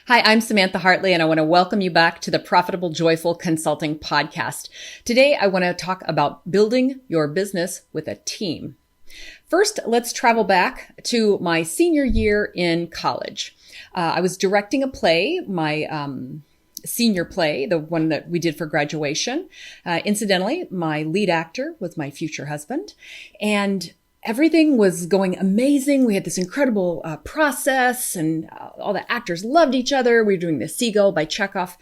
Hi, I'm Samantha Hartley, and I want to welcome you back to the Profitable Joyful Consulting Podcast. Today, I want to talk about building your business with a team. First, let's travel back to my senior year in college. I was directing a play, my senior play, the one that we did for graduation. Incidentally, my lead actor was my future husband, and everything was going amazing. We had this incredible process, and all the actors loved each other. We were doing the Seagull by Chekhov.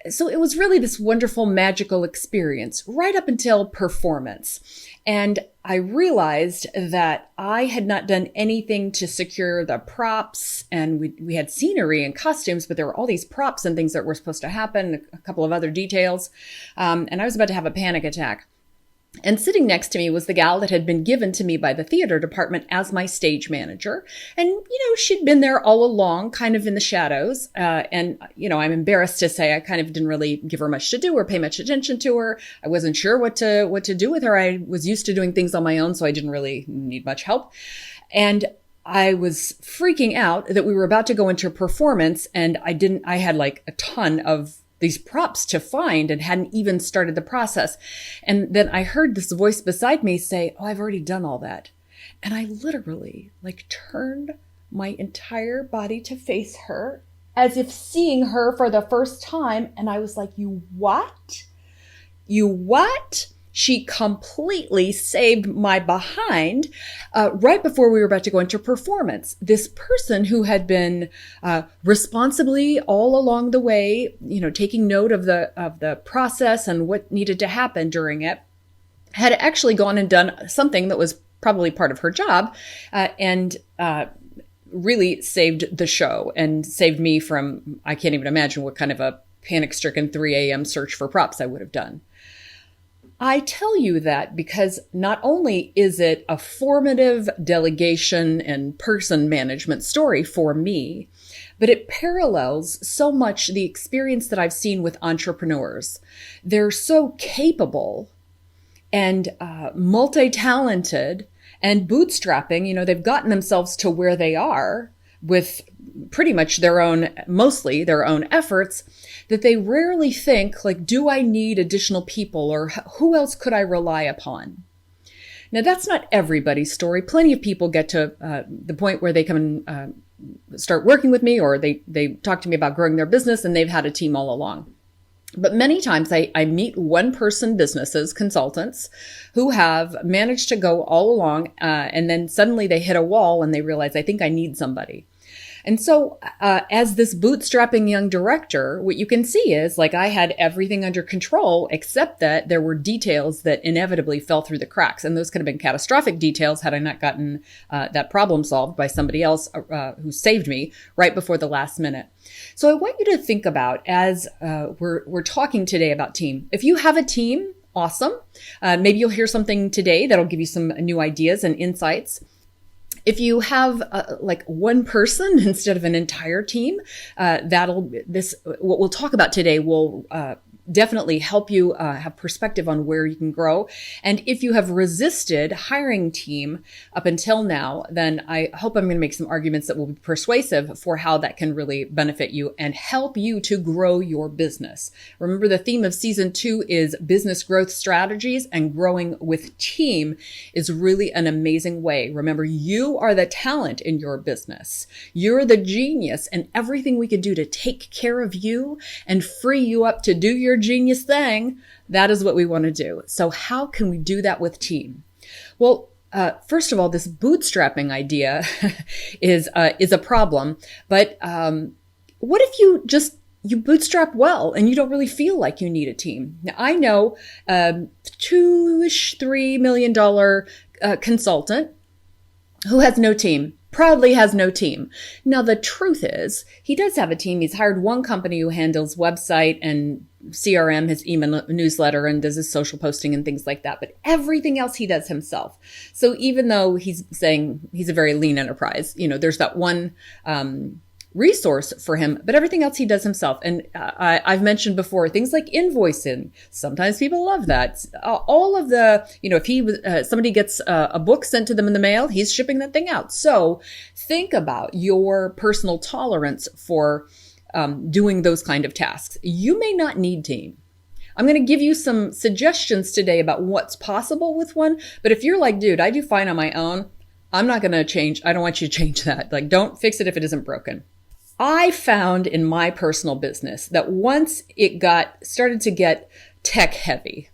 So it was really this wonderful, magical experience right up until performance. And I realized that I had not done anything to secure the props, and we had scenery and costumes, but there were all these props and things that were supposed to happen, a couple of other details. And I was about to have a panic attack. And sitting next to me was the gal that had been given to me by the theater department as my stage manager. And, she'd been there all along, kind of in the shadows. And I'm embarrassed to say I kind of didn't really give her much to do or pay much attention to her. I wasn't sure what to do with her. I was used to doing things on my own, so I didn't really need much help. And I was freaking out that we were about to go into performance, and I had like a ton of these props to find and hadn't even started the process. And then I heard this voice beside me say, "Oh, I've already done all that." And I literally turned my entire body to face her as if seeing her for the first time. And I was like, "You what? You what?" She completely saved my behind right before we were about to go into performance. This person who had been responsibly all along the way, taking note of the process and what needed to happen during it, had actually gone and done something that was probably part of her job and really saved the show and saved me from, I can't even imagine what kind of a panic-stricken 3 a.m. search for props I would have done. I tell you that because not only is it a formative delegation and person management story for me, but it parallels so much the experience that I've seen with entrepreneurs. They're so capable and multi-talented and bootstrapping, they've gotten themselves to where they are with pretty much mostly their own efforts, that they rarely think do I need additional people, or who else could I rely upon? Now, that's not everybody's story. Plenty of people get to the point where they come and start working with me, or they talk to me about growing their business, and they've had a team all along. But many times I meet one-person businesses, consultants, who have managed to go all along, and then suddenly they hit a wall and they realize, I think I need somebody. And so as this bootstrapping young director, what you can see is I had everything under control, except that there were details that inevitably fell through the cracks. And those could have been catastrophic details had I not gotten that problem solved by somebody else who saved me right before the last minute. So I want you to think about, as we're talking today about team. If you have a team, awesome. Maybe you'll hear something today that'll give you some new ideas and insights. If you have one person instead of an entire team, what we'll talk about today will definitely help you have perspective on where you can grow. And if you have resisted hiring team up until now, then I hope I'm going to make some arguments that will be persuasive for how that can really benefit you and help you to grow your business. Remember, the theme of season 2 is business growth strategies, and growing with team is really an amazing way. Remember, you are the talent in your business. You're the genius, and everything we can do to take care of you and free you up to do your genius thing, that is what we want to do. So how can we do that with team? Well, first of all, this bootstrapping idea is a problem. But what if you bootstrap well and you don't really feel like you need a team? Now, I know $2-3 million consultant who has no team. Proudly has no team. Now, the truth is, he does have a team. He's hired one company who handles website and CRM, his email newsletter, and does his social posting and things like that. But everything else he does himself. So even though he's saying he's a very lean enterprise, there's that one resource for him, but everything else he does himself. And I've mentioned before, things like invoicing. Sometimes people love that. All of the, if somebody gets a book sent to them in the mail, he's shipping that thing out. So think about your personal tolerance for doing those kind of tasks. You may not need team. I'm going to give you some suggestions today about what's possible with one. But if you're like, dude, I do fine on my own, I'm not going to change. I don't want you to change that. Like, don't fix it if it isn't broken. I found in my personal business that once it started to get tech heavy,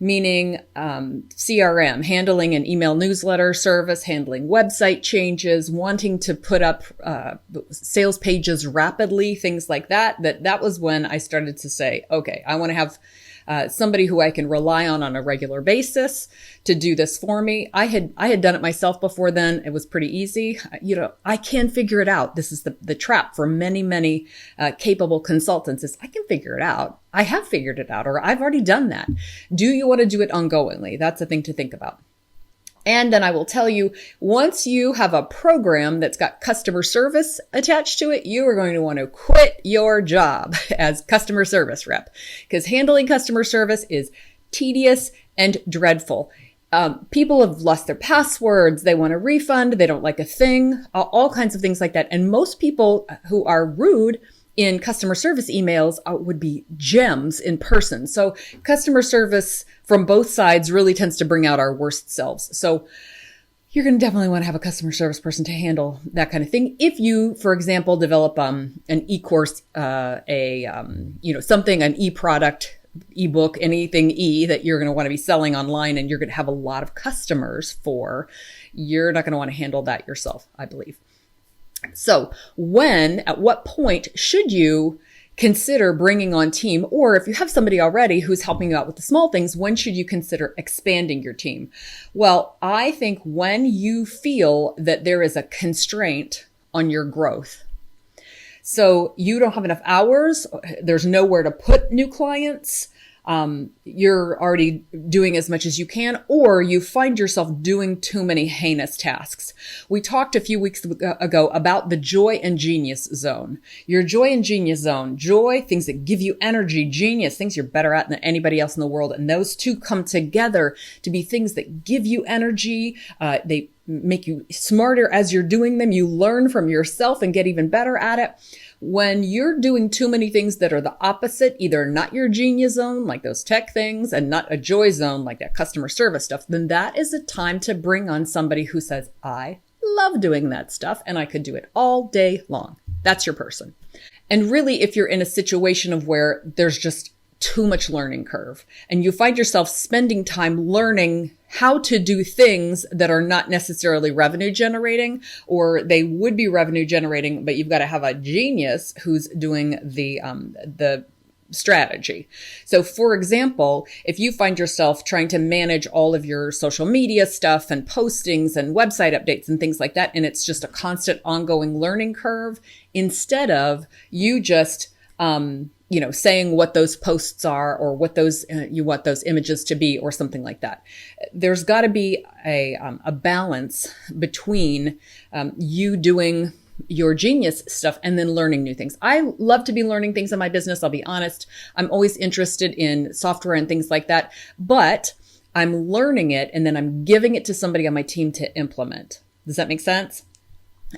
meaning CRM, handling an email newsletter service, handling website changes, wanting to put up sales pages rapidly, things like that was when I started to say, okay, I want to have somebody who I can rely on a regular basis to do this for me. I had done it myself before then. It was pretty easy. I can figure it out. This is the trap for many capable consultants is I can figure it out. I have figured it out, or I've already done that. Do you want to do it ongoingly? That's a thing to think about. And then I will tell you, once you have a program that's got customer service attached to it, you are going to want to quit your job as customer service rep, because handling customer service is tedious and dreadful. People have lost their passwords. They want a refund. They don't like a thing, all kinds of things like that. And most people who are rude in customer service emails would be gems in person. So customer service from both sides really tends to bring out our worst selves. So you're going to definitely want to have a customer service person to handle that kind of thing. If you, for example, develop an e-course, an e-product, ebook, anything that you're going to want to be selling online and you're going to have a lot of customers for, you're not going to want to handle that yourself, I believe. So at what point should you consider bringing on team? Or if you have somebody already who's helping you out with the small things, when should you consider expanding your team? Well, I think when you feel that there is a constraint on your growth. So you don't have enough hours, there's nowhere to put new clients, you're already doing as much as you can, or you find yourself doing too many heinous tasks. We talked a few weeks ago about the joy and genius zone. Your joy and genius zone. Joy, things that give you energy. Genius, things you're better at than anybody else in the world. And those two come together to be things that give you energy. They make you smarter as you're doing them. You learn from yourself and get even better at it. When you're doing too many things that are the opposite, either not your genius zone, like those tech things, and not a joy zone, like that customer service stuff, then that is a time to bring on somebody who says, I love doing that stuff and I could do it all day long. That's your person. And really, if you're in a situation of where there's just too much learning curve and you find yourself spending time learning how to do things that are not necessarily revenue generating, or they would be revenue generating, but you've got to have a genius who's doing the strategy. So for example, if you find yourself trying to manage all of your social media stuff and postings and website updates and things like that, and it's just a constant ongoing learning curve, instead of you just saying what those posts are or what those you want those images to be or something like that. There's got to be a balance between you doing your genius stuff and then learning new things. I love to be learning things in my business. I'll be honest. I'm always interested in software and things like that, but I'm learning it and then I'm giving it to somebody on my team to implement. Does that make sense?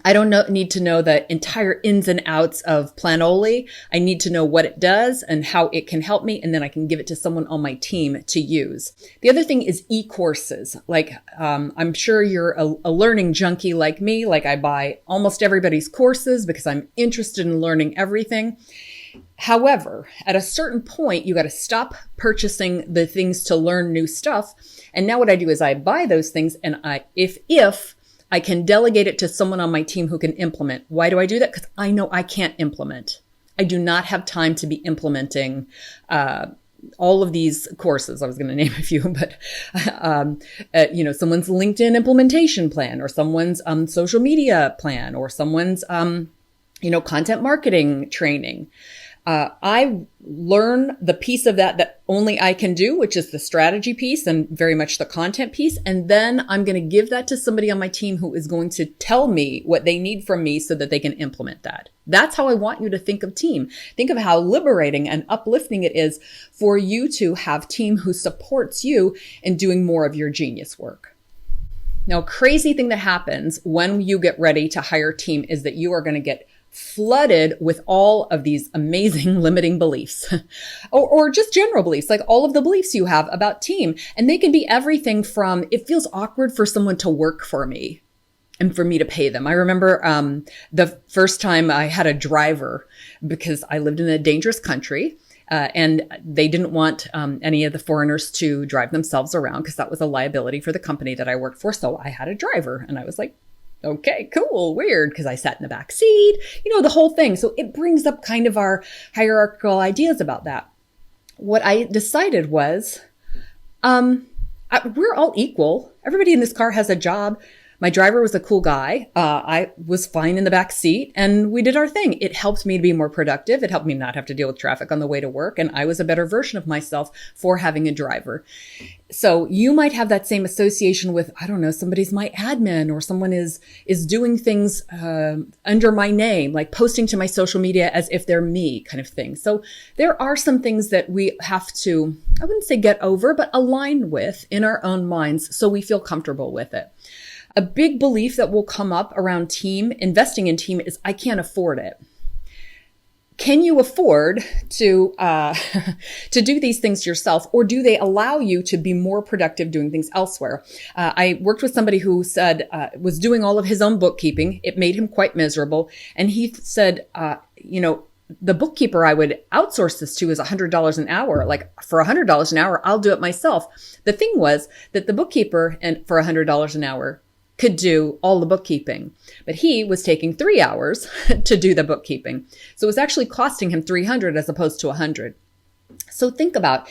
I don't need to know the entire ins and outs of Planoli. I need to know what it does and how it can help me, and then I can give it to someone on my team to use. The other thing is e-courses. Like, I'm sure you're a learning junkie like me. Like, I buy almost everybody's courses because I'm interested in learning everything. However, at a certain point, you got to stop purchasing the things to learn new stuff. And now what I do is I buy those things, and if I can delegate it to someone on my team who can implement. Why do I do that? Because I know I can't implement. I do not have time to be implementing all of these courses. I was going to name a few, but someone's LinkedIn implementation plan, or someone's social media plan, or someone's content marketing training. I learn the piece of that only I can do, which is the strategy piece and very much the content piece. And then I'm going to give that to somebody on my team who is going to tell me what they need from me so that they can implement that. That's how I want you to think of team. Think of how liberating and uplifting it is for you to have team who supports you in doing more of your genius work. Now, a crazy thing that happens when you get ready to hire a team is that you are going to get flooded with all of these amazing limiting beliefs or just general beliefs, like all of the beliefs you have about team. And they can be everything from, it feels awkward for someone to work for me and for me to pay them. I remember the first time I had a driver because I lived in a dangerous country. And they didn't want any of the foreigners to drive themselves around because that was a liability for the company that I worked for. So I had a driver and I was like, okay, cool, weird, because I sat in the back seat, the whole thing. So it brings up kind of our hierarchical ideas about that. What I decided was, we're all equal. Everybody in this car has a job. My driver was a cool guy. I was fine in the back seat and we did our thing. It helped me to be more productive. It helped me not have to deal with traffic on the way to work. And I was a better version of myself for having a driver. So you might have that same association with, I don't know, somebody's my admin or someone is doing things under my name, like posting to my social media as if they're me kind of thing. So there are some things that we have to, I wouldn't say get over, but align with in our own minds so we feel comfortable with it. A big belief that will come up around team, investing in team, is I can't afford it. Can you afford to do these things yourself, or do they allow you to be more productive doing things elsewhere? I worked with somebody who said was doing all of his own bookkeeping. It made him quite miserable, and he said, the bookkeeper I would outsource this to is $100 an hour. Like for $100 an hour, I'll do it myself. The thing was that the bookkeeper for $100 an hour could do all the bookkeeping, but he was taking 3 hours to do the bookkeeping. So it was actually costing him $300 as opposed to $100. So think about,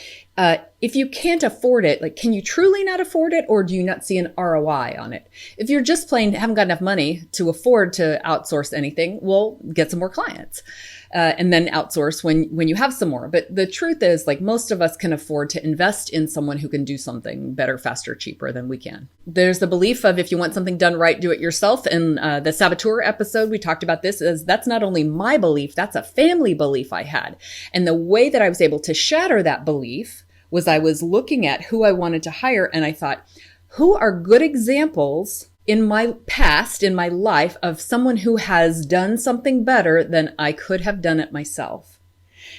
if you can't afford it, like, can you truly not afford it, or do you not see an ROI on it? If you're just plain haven't got enough money to afford to outsource anything, well, get some more clients. And then outsource when you have some more. But the truth is, like, most of us can afford to invest in someone who can do something better, faster, cheaper than we can. There's the belief of if you want something done right, do it yourself. In the Saboteur episode, we talked about this. That's not only my belief, that's a family belief I had. And the way that I was able to shatter that belief was I was looking at who I wanted to hire, and I thought, who are good examples in my past, in my life, of someone who has done something better than I could have done it myself.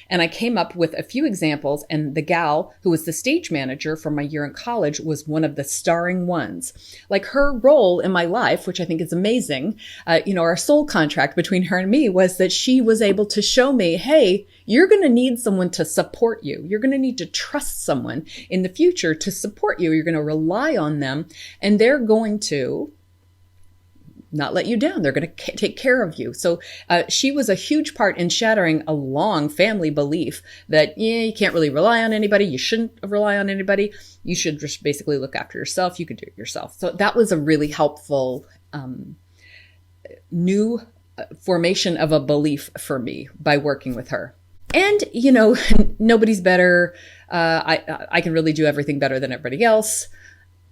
And I came up with a few examples, and the gal who was the stage manager for my year in college was one of the starring ones. Like, her role in my life, which I think is amazing, our soul contract between her and me was that she was able to show me, hey, you're going to need someone to support you. You're going to need to trust someone in the future to support you. You're going to rely on them, and they're going to not let you down. They're going to take care of you. So she was a huge part in shattering a long family belief that, you can't really rely on anybody. You shouldn't rely on anybody. You should just basically look after yourself. You could do it yourself. So that was a really helpful new formation of a belief for me by working with her. And, nobody's better. I can really do everything better than everybody else.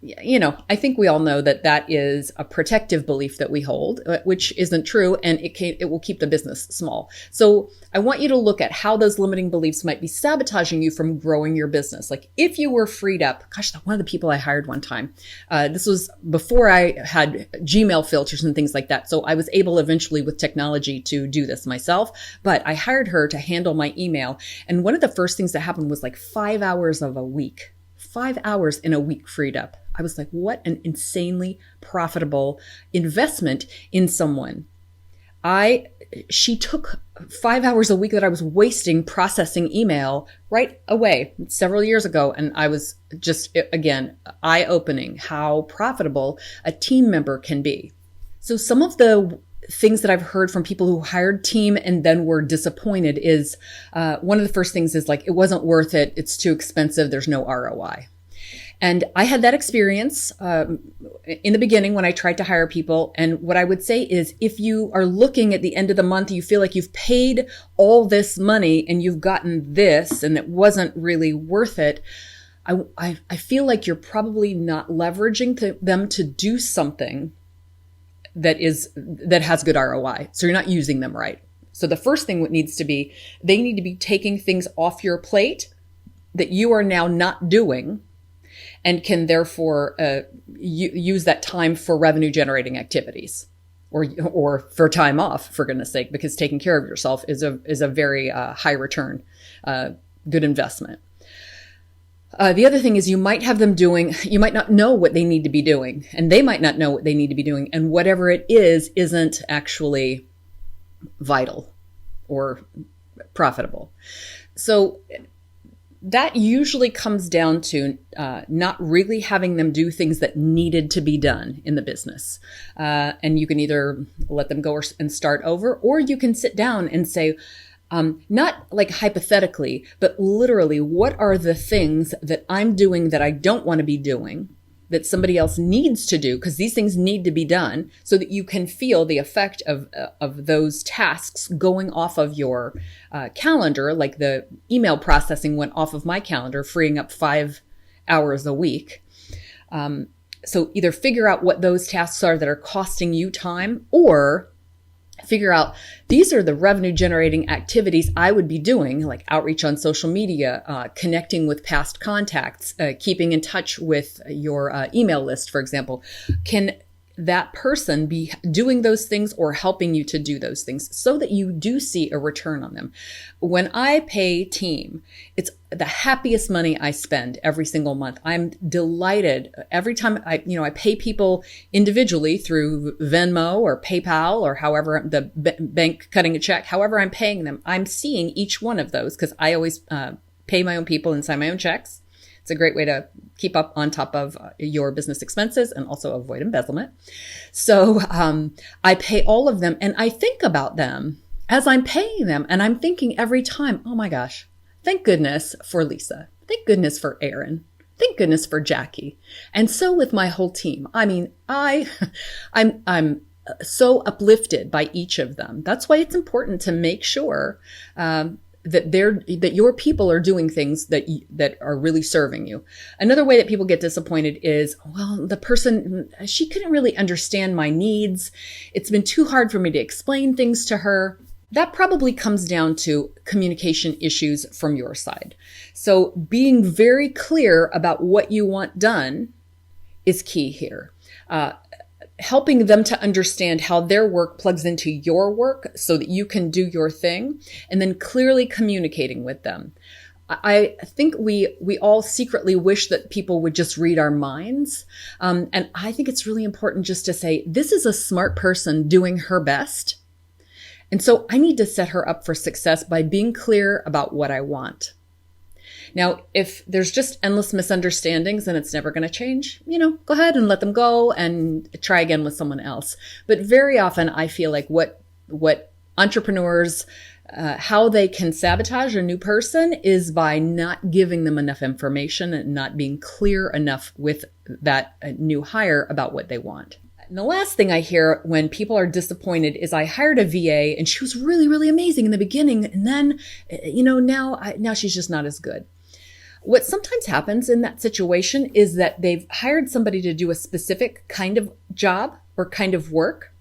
I think we all know that that is a protective belief that we hold, which isn't true, and it will keep the business small. So I want you to look at how those limiting beliefs might be sabotaging you from growing your business. Like, if you were freed up, one of the people I hired one time, this was before I had Gmail filters and things like that. So I was able eventually with technology to do this myself, but I hired her to handle my email. And one of the first things that happened was like 5 hours of a week. 5 hours in a week freed up. I was like, what an insanely profitable investment in someone. She took 5 hours a week that I was wasting processing email right away several years ago. And I was just, again, eye-opening how profitable a team member can be. So some of the things that I've heard from people who hired team and then were disappointed is, one of the first things is like, it wasn't worth it. It's too expensive. There's no ROI. And I had that experience in the beginning when I tried to hire people. And what I would say is, if you are looking at the end of the month, you feel like you've paid all this money and you've gotten this and it wasn't really worth it, I feel like you're probably not leveraging them to do something that has good ROI. So you're not using them right. So the first thing needs to be, they need to be taking things off your plate that you are now not doing, and can therefore use that time for revenue generating activities, or for time off, for goodness sake, because taking care of yourself is a very high return, good investment. The other thing is, you might not know what they need to be doing, and they might not know what they need to be doing, and whatever it is isn't actually vital or profitable. So that usually comes down to not really having them do things that needed to be done in the business. And you can either let them go and start over, or you can sit down and say, not like hypothetically, but literally, what are the things that I'm doing that I don't want to be doing, that somebody else needs to do, because these things need to be done, so that you can feel the effect of those tasks going off of your calendar. Like the email processing went off of my calendar, freeing up 5 hours a week. So either figure out what those tasks are that are costing you time, or figure out, these are the revenue generating activities I would be doing, like outreach on social media, connecting with past contacts, keeping in touch with your email list, for example. Can that person be doing those things or helping you to do those things, so that you do see a return on them? When I pay team, it's the happiest money I spend every single month. I'm delighted every time I pay people individually through Venmo or PayPal, or however, the bank cutting a check, however I'm paying them. I'm seeing each one of those, because I always pay my own people and sign my own checks. It's a great way to keep up on top of your business expenses and also avoid embezzlement. So I pay all of them, and I think about them as I'm paying them. And I'm thinking every time, oh my gosh, thank goodness for Lisa. Thank goodness for Aaron. Thank goodness for Jackie. And so with my whole team. I mean, I'm so uplifted by each of them. That's why it's important to make sure that your people are doing things that are really serving you. Another way that people get disappointed is, well, the person, she couldn't really understand my needs. It's been too hard for me to explain things to her. That probably comes down to communication issues from your side. So being very clear about what you want done is key here. Helping them to understand how their work plugs into your work so that you can do your thing, and then clearly communicating with them. I think we all secretly wish that people would just read our minds. And I think it's really important just to say, this is a smart person doing her best. And so I need to set her up for success by being clear about what I want. Now, if there's just endless misunderstandings and it's never going to change, go ahead and let them go and try again with someone else. But very often I feel like what entrepreneurs, how they can sabotage a new person is by not giving them enough information and not being clear enough with that new hire about what they want. And the last thing I hear when people are disappointed is, I hired a VA and she was really, really amazing in the beginning. And then, now she's just not as good. What sometimes happens in that situation is that they've hired somebody to do a specific kind of job or kind of work.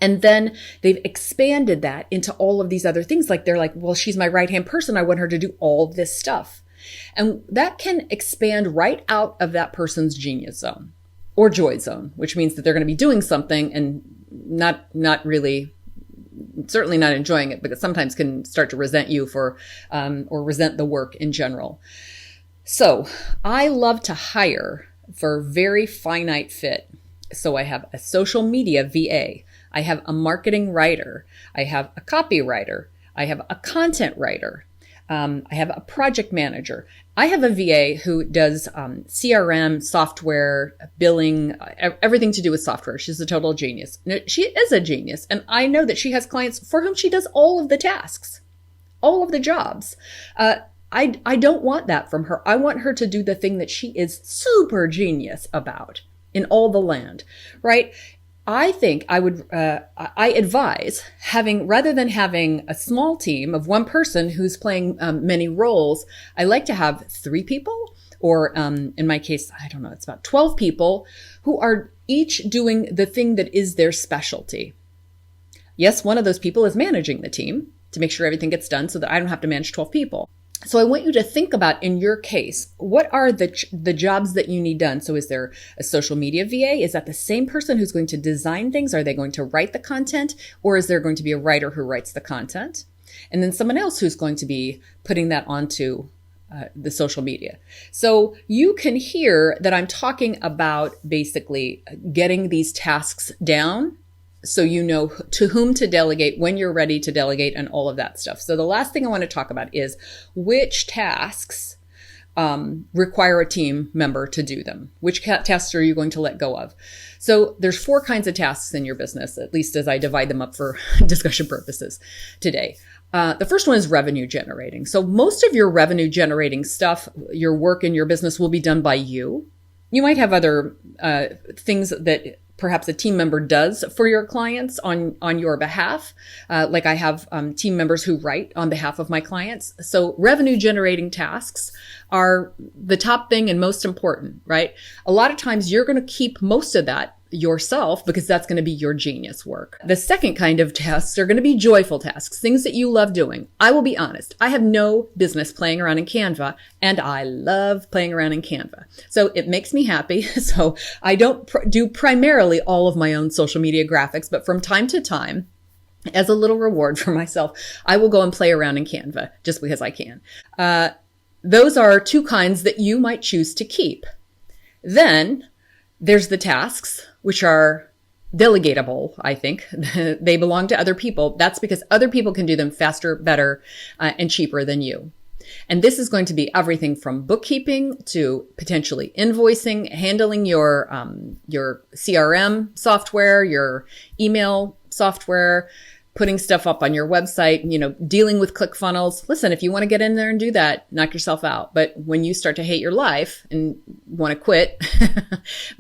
And then they've expanded that into all of these other things. Like they're like, well, she's my right-hand person. I want her to do all this stuff. And that can expand right out of that person's genius zone or joy zone, which means that they're going to be doing something and not really, certainly not enjoying it, but sometimes can start to resent you for, or resent the work in general. So I love to hire for very finite fit. So I have a social media VA. I have a marketing writer. I have a copywriter. I have a content writer. I have a project manager. I have a VA who does CRM, software, billing, everything to do with software. She's a total genius. She is a genius. And I know that she has clients for whom she does all of the tasks, all of the jobs. I don't want that from her. I want her to do the thing that she is super genius about in all the land, right? I think I advise rather than having a small team of one person who's playing many roles, I like to have 3 people, or in my case, I don't know, it's about 12 people who are each doing the thing that is their specialty. Yes, one of those people is managing the team to make sure everything gets done so that I don't have to manage 12 people. So I want you to think about, in your case, what are the jobs that you need done? So is there a social media VA? Is that the same person who's going to design things? Are they going to write the content? Or is there going to be a writer who writes the content? And then someone else who's going to be putting that onto the social media. So you can hear that I'm talking about basically getting these tasks down, so you know to whom to delegate, when you're ready to delegate, and all of that stuff. So the last thing I want to talk about is which tasks require a team member to do them. Which tasks are you going to let go of? So there's 4 kinds of tasks in your business, at least as I divide them up for discussion purposes today. The first one is revenue generating. So most of your revenue generating stuff, your work in your business, will be done by you. You might have other things that perhaps a team member does for your clients on your behalf. Like I have team members who write on behalf of my clients. So revenue generating tasks are the top thing and most important, right? A lot of times you're going to keep most of that yourself because that's going to be your genius work. The second kind of tasks are going to be joyful tasks, things that you love doing. I will be honest, I have no business playing around in Canva, and I love playing around in Canva. So it makes me happy. So I don't do primarily all of my own social media graphics, but from time to time, as a little reward for myself, I will go and play around in Canva just because I can. Those are 2 kinds that you might choose to keep. Then there's the tasks, which are delegatable, I think. They belong to other people. That's because other people can do them faster, better, and cheaper than you. And this is going to be everything from bookkeeping to potentially invoicing, handling your CRM software, your email software, putting stuff up on your website, dealing with ClickFunnels. Listen, if you want to get in there and do that, knock yourself out. But when you start to hate your life and want to quit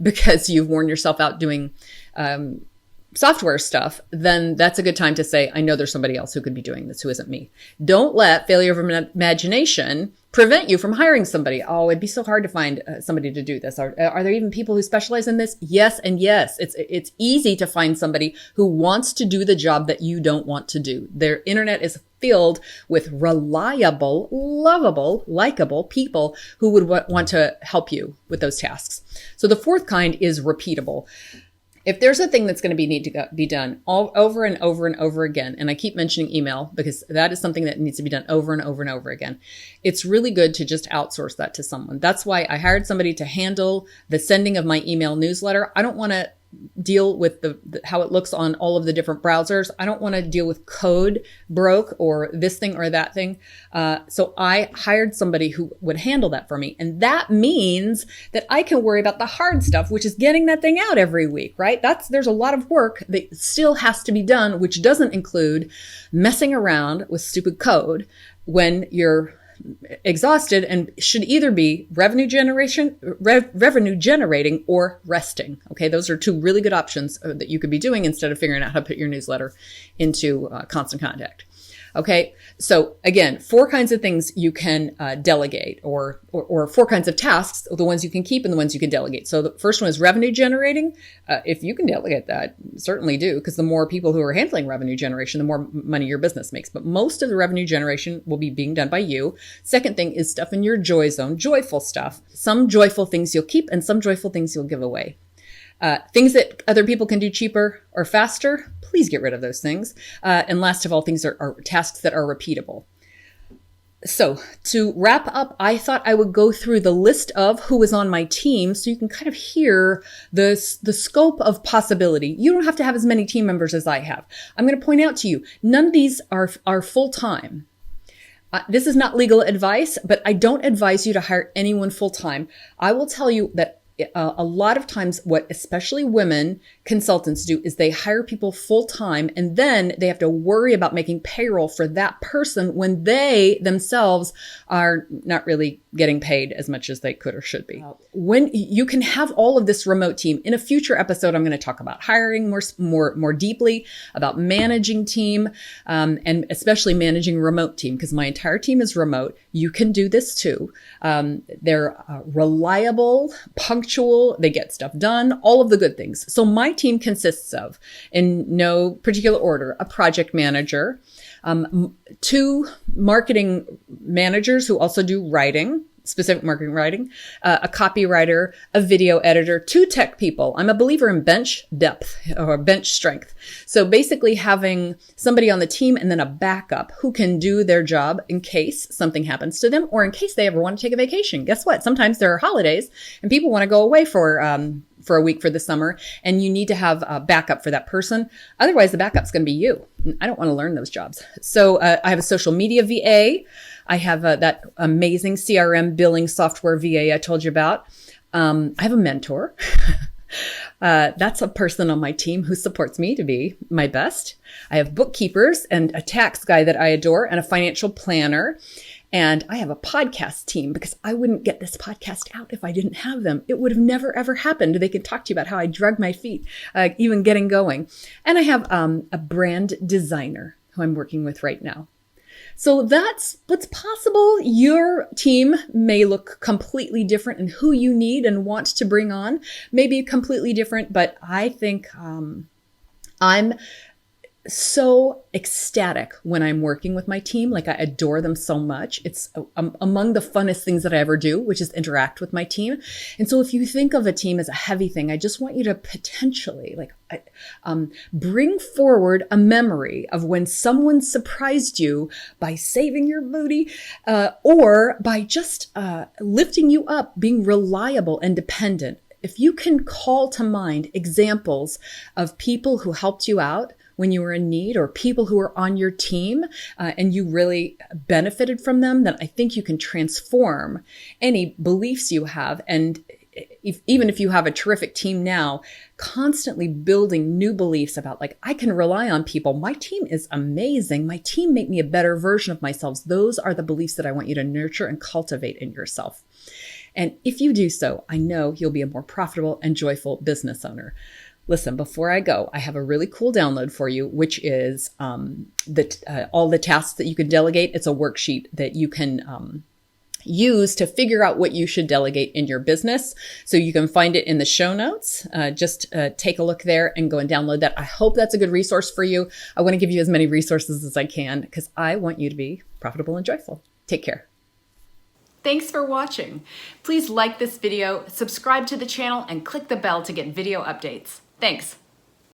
because you've worn yourself out doing software stuff, then that's a good time to say, I know there's somebody else who could be doing this who isn't me. Don't let failure of imagination prevent you from hiring somebody. Oh, it'd be so hard to find somebody to do this. Are there even people who specialize in this? Yes and yes. It's easy to find somebody who wants to do the job that you don't want to do. Their internet is filled with reliable, lovable, likable people who would want to help you with those tasks. So the 4th kind is repeatable. If there's a thing that's going to need to be done all over and over and over again, and I keep mentioning email because that is something that needs to be done over and over and over again, it's really good to just outsource that to someone. That's why I hired somebody to handle the sending of my email newsletter. I don't want to deal with how it looks on all of the different browsers. I don't want to deal with code broke or this thing or that thing. So I hired somebody who would handle that for me. And that means that I can worry about the hard stuff, which is getting that thing out every week, right? There's a lot of work that still has to be done, which doesn't include messing around with stupid code when you're exhausted and should either be revenue generating or resting. Okay. Those are 2 really good options that you could be doing instead of figuring out how to put your newsletter into Constant Contact. Okay. So again, 4 kinds of things you can delegate or 4 kinds of tasks, the ones you can keep and the ones you can delegate. So the first one is revenue generating. If you can delegate that, certainly do, because the more people who are handling revenue generation, the more money your business makes. But most of the revenue generation will be being done by you. Second thing is stuff in your joy zone, joyful stuff. Some joyful things you'll keep and some joyful things you'll give away. Things that other people can do cheaper or faster, please get rid of those things. And last of all, things are tasks that are repeatable. So to wrap up, I thought I would go through the list of who is on my team so you can kind of hear the scope of possibility. You don't have to have as many team members as I have. I'm going to point out to you, none of these are full-time. This is not legal advice, but I don't advise you to hire anyone full-time. I will tell you that a lot of times what especially women consultants do is they hire people full time, and then they have to worry about making payroll for that person when they themselves are not really getting paid as much as they could or should be. When you can have all of this remote team. In a future episode, I'm going to talk about hiring more deeply, about managing team, and especially managing remote team, because my entire team is remote. You can do this too. They're reliable, punctual, they get stuff done, all of the good things. So my team consists of, in no particular order, a project manager, 2 marketing managers who also do writing, specific marketing writing, a copywriter, a video editor, 2 tech people. I'm a believer in bench depth or bench strength. So basically having somebody on the team and then a backup who can do their job in case something happens to them or in case they ever want to take a vacation. Guess what? Sometimes there are holidays and people want to go away for a week for the summer, and you need to have a backup for that person. Otherwise, the backup's going to be you. I don't want to learn those jobs. So I have a social media VA. I have that amazing CRM billing software VA I told you about. I have a mentor. That's a person on my team who supports me to be my best. I have bookkeepers and a tax guy that I adore and a financial planner. And I have a podcast team because I wouldn't get this podcast out if I didn't have them. It would have never, ever happened. They can talk to you about how I drug my feet, even getting going. And I have a brand designer who I'm working with right now. So that's what's possible. Your team may look completely different, and who you need and want to bring on may be completely different. But I think I'm so ecstatic when I'm working with my team. Like, I adore them so much. It's among the funnest things that I ever do, which is interact with my team. And so if you think of a team as a heavy thing, I just want you to potentially bring forward a memory of when someone surprised you by saving your booty, or by just lifting you up, being reliable and dependent. If you can call to mind examples of people who helped you out when you were in need, or people who were on your team and you really benefited from them, then I think you can transform any beliefs you have. And even if you have a terrific team now, constantly building new beliefs about, like, I can rely on people. My team is amazing. My team make me a better version of myself. Those are the beliefs that I want you to nurture and cultivate in yourself. And if you do so, I know you'll be a more profitable and joyful business owner. Listen, before I go, I have a really cool download for you, which is all the tasks that you can delegate. It's a worksheet that you can use to figure out what you should delegate in your business. So you can find it in the show notes. Just take a look there and go and download that. I hope that's a good resource for you. I want to give you as many resources as I can because I want you to be profitable and joyful. Take care. Thanks for watching. Please like this video, subscribe to the channel, and click the bell to get video updates. Thanks.